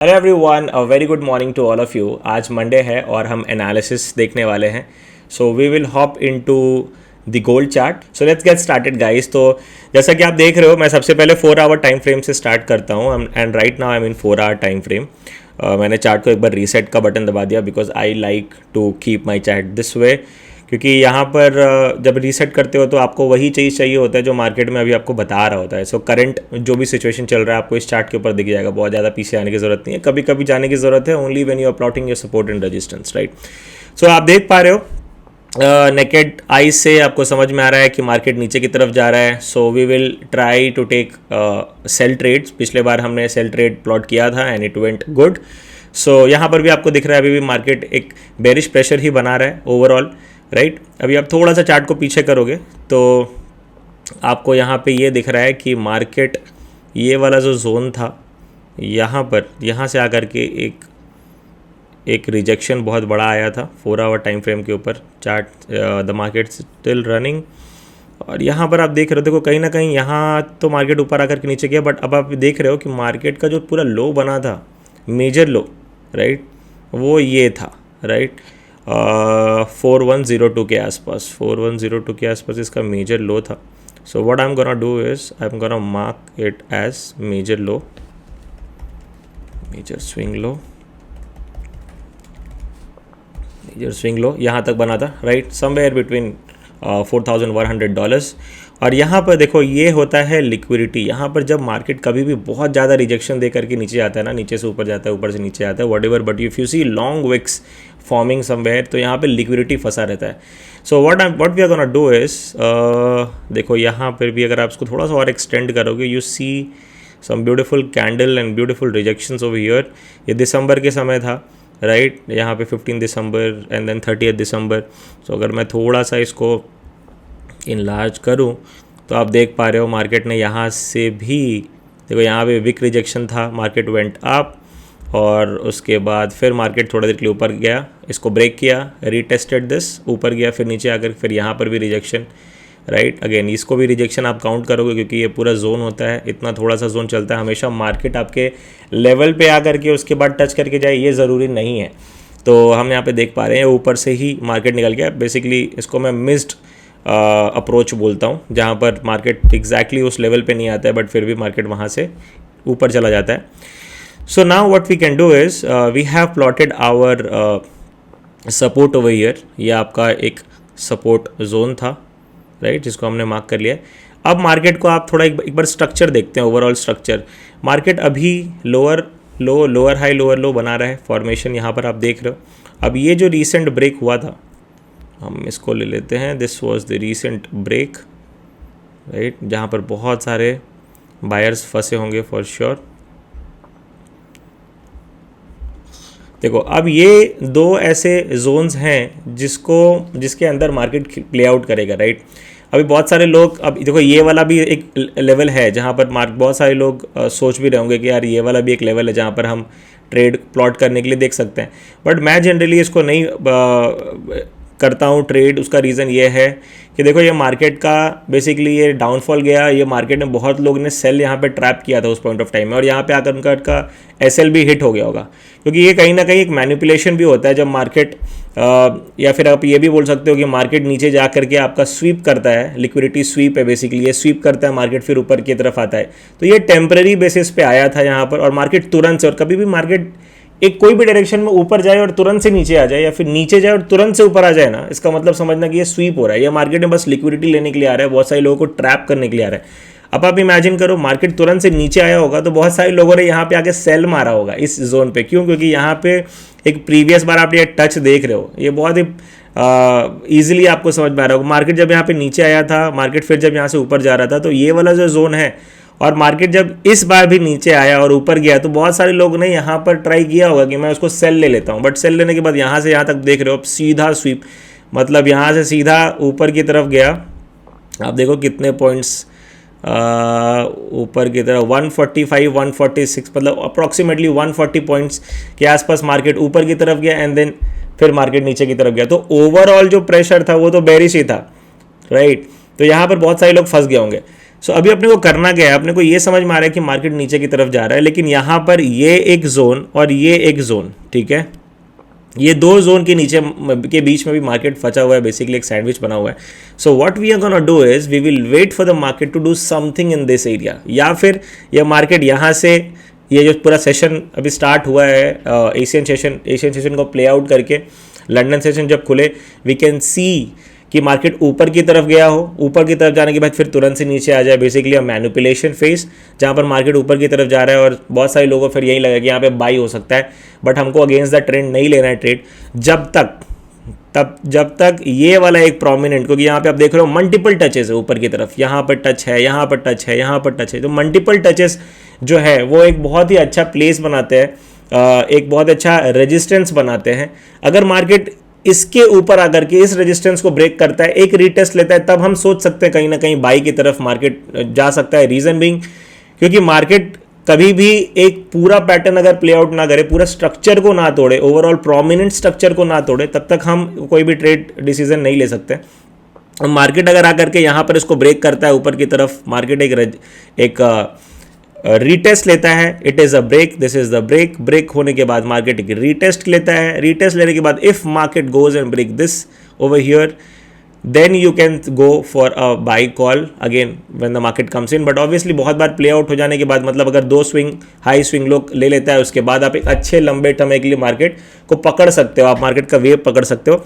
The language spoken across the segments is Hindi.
Hello everyone, a very good morning to all of you. आज मंडे है और हम एनालिसिस देखने वाले हैं। So we will hop into the gold chart. So let's get started guys. तो जैसा कि आप देख रहे हो, मैं सबसे पहले 4 आवर टाइम फ्रेम से स्टार्ट करता हूँ and right now I mean 4 hour time frame. मैंने चार्ट को एक बार रीसेट का बटन दबा दिया because I like to keep my chart this way, क्योंकि यहाँ पर जब रीसेट करते हो तो आपको वही चीज़ चाहिए होता है जो मार्केट में अभी आपको बता रहा होता है। सो करंट जो भी सिचुएशन चल रहा है आपको इस चार्ट के ऊपर दिख जाएगा। बहुत ज़्यादा पीछे आने की ज़रूरत नहीं है, कभी कभी जाने की ज़रूरत है, only when you are plotting your support and resistance, right. So आप देख पा रहे हो नेकेड आई से आपको समझ में आ रहा है कि मार्केट नीचे की तरफ जा रहा है। So we will try to take sell trades. पिछले बार हमने सेल ट्रेड प्लॉट किया था and it went good. So यहाँ पर भी आपको दिख रहा है अभी भी मार्केट एक बेरिश प्रेशर ही बना रहा है ओवरऑल, राइट। अभी आप थोड़ा सा चार्ट को पीछे करोगे तो आपको यहाँ पे ये दिख रहा है कि मार्केट ये वाला जो जोन था यहाँ पर, यहाँ से आकर के एक रिजेक्शन बहुत बड़ा आया था 4 आवर टाइम फ्रेम के ऊपर। Chart the market still running और यहाँ पर आप देख रहे हो, देखो कहीं ना कहीं यहाँ तो मार्केट ऊपर आकर के नीचे गया, बट अब आप देख रहे हो कि मार्केट का जो पूरा लो बना था, मेजर लो, राइट, वो ये था, राइट। 4102 के आसपास, 4102 के आसपास इसका मेजर लो था। So what I am gonna do is I am gonna mark it as major low, major swing low, major swing low यहाँ तक बना था, राइट, समवेयर बिटवीन $4,100। और यहाँ पर देखो ये होता है लिक्विडिटी। यहाँ पर जब मार्केट कभी भी बहुत ज़्यादा रिजेक्शन दे करके नीचे आता है ना, नीचे से ऊपर जाता है, ऊपर से नीचे आता है, whatever, but if you see long wicks forming somewhere, तो यहाँ पे लिक्विडिटी फंसा रहता है। So what we are gonna do is, देखो यहाँ पर भी अगर आप इसको थोड़ा सा और एक्सटेंड करोगे, you see some beautiful candle and beautiful rejections over here. ये दिसंबर के समय था, राइट, यहाँ पे 15 दिसंबर एंड देन 30 दिसंबर। सो अगर मैं थोड़ा सा इसको इनलार्ज करूँ तो आप देख पा रहे हो मार्केट ने यहाँ से भी, देखो यहाँ पे विक रिजेक्शन था, मार्केट वेंट अप और उसके बाद फिर मार्केट थोड़ा देर के लिए ऊपर गया, इसको ब्रेक किया, रीटेस्टेड दिस, ऊपर गया, फिर नीचे आकर फिर यहाँ पर भी रिजेक्शन, राइट। अगेन इसको भी रिजेक्शन आप काउंट करोगे क्योंकि ये पूरा जोन होता है, इतना थोड़ा सा जोन चलता है। हमेशा मार्केट आपके लेवल पे आकर के उसके बाद टच करके जाए ये ज़रूरी नहीं है। तो हम यहाँ पे देख पा रहे हैं ऊपर से ही मार्केट निकल गया। बेसिकली इसको मैं मिस्ड अप्रोच बोलता हूँ, जहाँ पर मार्केट एग्जैक्टली उस लेवल पे नहीं आता है बट फिर भी मार्केट वहाँ से ऊपर चला जाता है। So now what we can do is we have plotted our support over here. ये आपका एक सपोर्ट जोन था, राइट, जिसको हमने मार्क कर लिया। अब मार्केट को आप थोड़ा एक बार स्ट्रक्चर देखते हैं, ओवरऑल स्ट्रक्चर। मार्केट अभी लोअर लो, लोअर हाई, लोअर लो बना रहा है, फॉर्मेशन यहाँ पर आप देख रहे हो। अब ये जो रीसेंट ब्रेक हुआ था, हम इसको ले लेते हैं, this was the recent break, right, जहाँ पर बहुत सारे बायर्स फंसे होंगे फॉर श्योर। देखो अब ये दो ऐसे जोन्स हैं जिसके अंदर मार्केट प्ले आउट करेगा, राइट। अभी बहुत सारे लोग, अब देखो ये वाला भी एक लेवल है जहाँ पर बहुत सारे लोग सोच भी रहे होंगे कि यार ये वाला भी एक लेवल है जहाँ पर हम ट्रेड प्लॉट करने के लिए देख सकते हैं, बट मैं जनरली इसको नहीं करता हूँ ट्रेड। उसका रीज़न ये है कि देखो ये मार्केट का बेसिकली ये डाउनफॉल गया, ये मार्केट में बहुत लोग ने सेल यहाँ पे ट्रैप किया था उस पॉइंट ऑफ टाइम में, और यहाँ पे आकर उनका एसएल भी हिट हो गया होगा, क्योंकि ये कहीं ना कहीं एक मैनिपुलेशन भी होता है जब मार्केट या फिर आप ये भी बोल सकते हो कि मार्केट नीचे जा करके आपका स्वीप करता है, लिक्विडिटी स्वीप है बेसिकली, ये स्वीप करता है मार्केट, फिर ऊपर की तरफ आता है। तो ये टेम्पररी बेसिस पे आया था यहाँ पर, और मार्केट तुरंत से, और कभी भी मार्केट एक कोई भी डायरेक्शन में ऊपर जाए और तुरंत से नीचे आ जाए, या फिर नीचे जाए और तुरंत से ऊपर आ जाए ना, इसका मतलब समझना कि ये स्वीप हो रहा है, ये मार्केट में बस लिक्विडिटी लेने के लिए आ रहा है, बहुत सारे लोगों को ट्रैप करने के लिए आ रहा है। अब आप इमेजिन करो मार्केट तुरंत से नीचे आया होगा तो बहुत सारे लोगों ने यहाँ पे आके सेल मारा होगा इस जोन पे। क्यों? क्योंकि यहाँ पे एक प्रीवियस बार आप ये टच देख रहे हो, ये बहुत ही ईजिली आपको समझ में आ रहा होगा। मार्केट जब यहाँ पे नीचे आया था, मार्केट फिर जब यहाँ से ऊपर जा रहा था, तो ये वाला जो जोन है, और मार्केट जब इस बार भी नीचे आया और ऊपर गया, तो बहुत सारे लोग ने यहाँ पर ट्राई किया होगा कि मैं उसको सेल ले लेता हूँ, बट सेल लेने के बाद यहाँ से यहाँ तक देख रहे हो, अब सीधा स्वीप, मतलब यहाँ से सीधा ऊपर की तरफ गया। आप देखो कितने पॉइंट्स ऊपर की तरफ, 145, 146, मतलब अप्रॉक्सीमेटली 140 पॉइंट्स के आसपास मार्केट ऊपर की तरफ गया, एंड देन फिर मार्केट नीचे की तरफ गया। तो ओवरऑल जो प्रेशर था वो तो बेरिश ही था, राइट। तो यहाँ पर बहुत सारे लोग फंस गए होंगे। सो अभी अपने को करना क्या है, अपने को ये समझ में आ रहा है कि मार्केट नीचे की तरफ जा रहा है, लेकिन यहाँ पर ये एक जोन और ये एक जोन, ठीक है, ये दो जोन के नीचे के बीच में भी मार्केट फंसा हुआ है, बेसिकली एक सैंडविच बना हुआ है. So what we are gonna do is we will wait for the market to do something in this area, या फिर यह मार्केट यहाँ से ये जो पूरा सेशन अभी स्टार्ट हुआ है एशियन सेशन को प्ले आउट करके लंदन सेशन जब खुले, वी कैन सी कि मार्केट ऊपर की तरफ गया हो, ऊपर की तरफ जाने के बाद फिर तुरंत से नीचे आ जाए, बेसिकली अ मैनिपुलेशन फेज जहाँ पर मार्केट ऊपर की तरफ जा रहा है और बहुत सारे लोगों को फिर यही लगा कि यहाँ पे बाई हो सकता है. बट हमको अगेंस्ट द ट्रेंड नहीं लेना है ट्रेड जब तक ये वाला एक प्रोमिनेंट, क्योंकि यहाँ पे आप देख रहे हो मल्टीपल टचेस है ऊपर की तरफ, यहाँ पर टच है, यहाँ पर टच है, यहाँ पर टच है, तो मल्टीपल टचेस जो है वो एक बहुत ही अच्छा प्लेस बनाते हैं, एक बहुत अच्छा रेजिस्टेंस बनाते हैं. अगर मार्केट इसके ऊपर आकर के इस रेजिस्टेंस को ब्रेक करता है, एक रीटेस्ट लेता है, तब हम सोच सकते हैं कहीं ना कहीं बाई की तरफ मार्केट जा सकता है. रीजन बीइंग क्योंकि मार्केट कभी भी एक पूरा पैटर्न अगर प्ले आउट ना करे, पूरा स्ट्रक्चर को ना तोड़े, ओवरऑल प्रोमिनेंट स्ट्रक्चर को ना तोड़े, तब तक हम कोई भी ट्रेड डिसीजन नहीं ले सकते. मार्केट अगर आकर के यहाँ पर इसको ब्रेक करता है ऊपर की तरफ, मार्केट एक रीटेस्ट लेता है, it is a break, this is the break होने के बाद मार्केट एक रीटेस्ट लेता है, रीटेस्ट लेने के बाद if market goes and break this over here, then you can go for a buy call again when the market comes in. But obviously बहुत बार प्ले आउट हो जाने के बाद, मतलब अगर दो स्विंग हाई स्विंग लोग ले लेता है, उसके बाद आप एक अच्छे लंबे समय के लिए मार्केट को पकड़ सकते हो, आप मार्केट का वेव पकड़ सकते हो.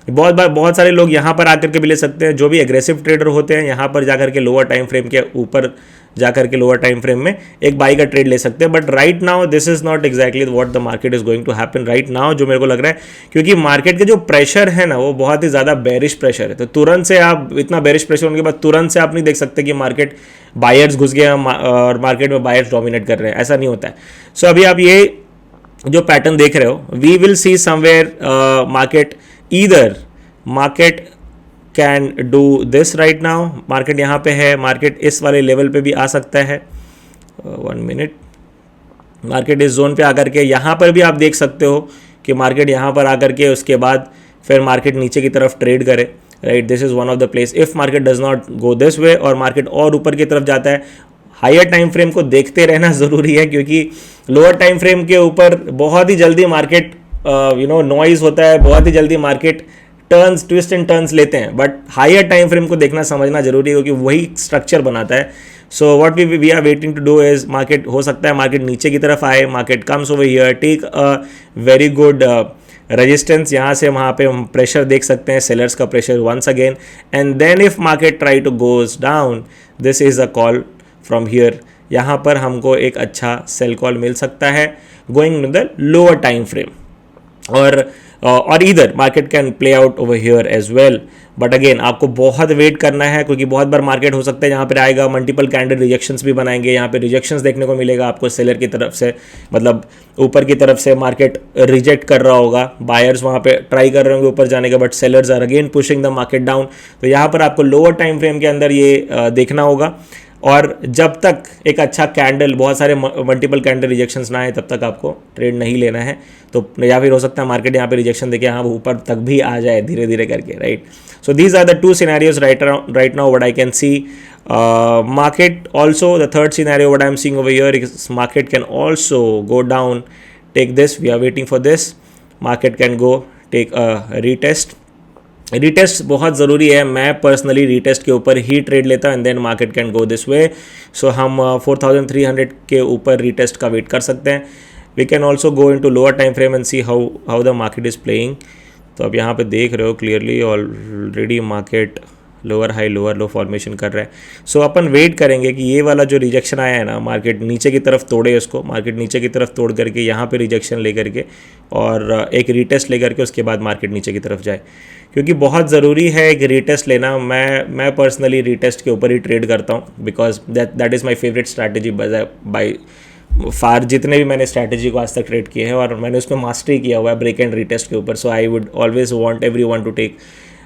बहुत सारे लोग यहाँ पर आकर के भी ले सकते हैं, जो भी एग्रेसिव ट्रेडर होते हैं यहाँ पर जाकर के लोअर टाइम फ्रेम के ऊपर जाकर के लोअर टाइम फ्रेम में एक बाई का ट्रेड ले सकते हैं. But right now this is not exactly what the market is going to happen right now, जो मेरे को लग रहा है, क्योंकि मार्केट के जो प्रेशर है ना वो बहुत ही ज़्यादा बेरिश प्रेशर है. तो तुरंत से आप इतना बेरिश प्रेशर होने के बाद तुरंत से आप नहीं देख सकते कि मार्केट बायर्स घुस गए और मार्केट में बायर्स डोमिनेट कर रहे हैं, ऐसा नहीं होता है. सो अभी आप ये जो पैटर्न देख रहे हो, we will see somewhere market can do this right now. Market यहाँ पे है, मार्केट इस वाले लेवल पे भी आ सकता है. 1 मिनट, मार्केट इस जोन पे आकर के यहाँ पर भी आप देख सकते हो कि मार्केट यहाँ पर आकर के उसके बाद फिर मार्केट नीचे की तरफ ट्रेड करे, right. This is one of the place. If market does not go this वे और मार्केट और ऊपर की तरफ जाता है, हायर टाइम फ्रेम को देखते रहना ज़रूरी है, क्योंकि लोअर टाइम फ्रेम के ऊपर बहुत ही जल्दी मार्केट नॉइज़ होता है, बहुत ही जल्दी market turns, twist and turns लेते हैं. बट हायर टाइम फ्रेम को देखना समझना जरूरी है, क्योंकि वही स्ट्रक्चर बनाता है. So what we are waiting to do is, market हो सकता है मार्केट नीचे की तरफ आए, market comes over here, take a very good resistance, यहाँ से वहाँ पे हम प्रेशर देख सकते हैं, सेलर्स का pressure once again, and then if market try to goes down, this is a call from here. यहाँ पर हमको एक अच्छा सेल कॉल मिल सकता है going in the lower time frame, और इधर market can play out over here as well. But again आपको बहुत वेट करना है, क्योंकि बहुत बार मार्केट हो सकता है यहाँ पर आएगा, मल्टीपल कैंडल रिजेक्शंस भी बनाएंगे, यहाँ पे रिजेक्शंस देखने को मिलेगा आपको सेलर की तरफ से, मतलब ऊपर की तरफ से मार्केट रिजेक्ट कर रहा होगा, बायर्स वहाँ पे ट्राई कर रहे होंगे ऊपर जाने का, but sellers are again pushing the market down. तो यहाँ पर आपको लोअर टाइम फ्रेम के अंदर ये देखना होगा, और जब तक एक अच्छा कैंडल, बहुत सारे मल्टीपल कैंडल रिजेक्शंस ना आए, तब तक आपको ट्रेड नहीं लेना है. तो या फिर हो सकता है मार्केट यहाँ पे रिजेक्शन देके यहाँ ऊपर तक भी आ जाए धीरे धीरे करके, right. So these are the two scenarios right now what I can see. Market also the third scenario what I am seeing over here is market can also go down, take this, we are waiting for this. Market can go take a retest. Retest बहुत ज़रूरी है, मैं पर्सनली रीटेस्ट के ऊपर ही ट्रेड लेता हूँ, and then market can go this way. So हम 4300 के ऊपर रीटेस्ट का वेट कर सकते हैं. We can also go in to lower time frame and see how the market is playing. तो अब यहाँ पे देख रहे हो clearly already market lower high lower low formation कर रहा है. सो अपन वेट करेंगे कि ये वाला जो रिजेक्शन आया है ना, मार्केट नीचे की तरफ तोड़े उसको, मार्केट नीचे की तरफ तोड़ करके यहाँ पे रिजेक्शन ले करके और एक रीटेस्ट ले करके उसके बाद मार्केट नीचे की तरफ जाए, क्योंकि बहुत ज़रूरी है एक रीटेस्ट लेना. मैं पर्सनली रीटेस्ट के ऊपर ही ट्रेड करता हूँ, because that is my favourite strategy by फार. जितने भी मैंने स्ट्रैटेजी को आज तक ट्रेड किए हैं और मैंने उसमें मास्टरी किया हुआ है ब्रेक एंड रीटेस्ट के ऊपर. So I would always want everyone to take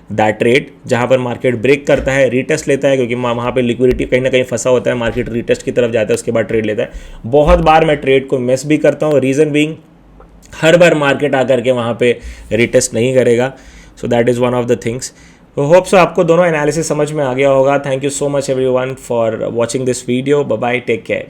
that trade, जहाँ पर मार्केट ब्रेक करता है, रीटेस्ट लेता है, क्योंकि वहाँ पे लिक्विडिटी कहीं ना कहीं फंसा होता है, मार्केट रीटेस्ट की तरफ जाता है, उसके बाद ट्रेड लेता है. बहुत बार मैं ट्रेड को मिस भी करता हूँ, रीज़न बीइंग हर बार मार्केट आकर के वहाँ पे रीटेस्ट नहीं करेगा. So that is one of the things. तो होप सो आपको दोनों एनालिसिस समझ में आ गया होगा। Thank you so much everyone for watching this video. Bye bye, take care.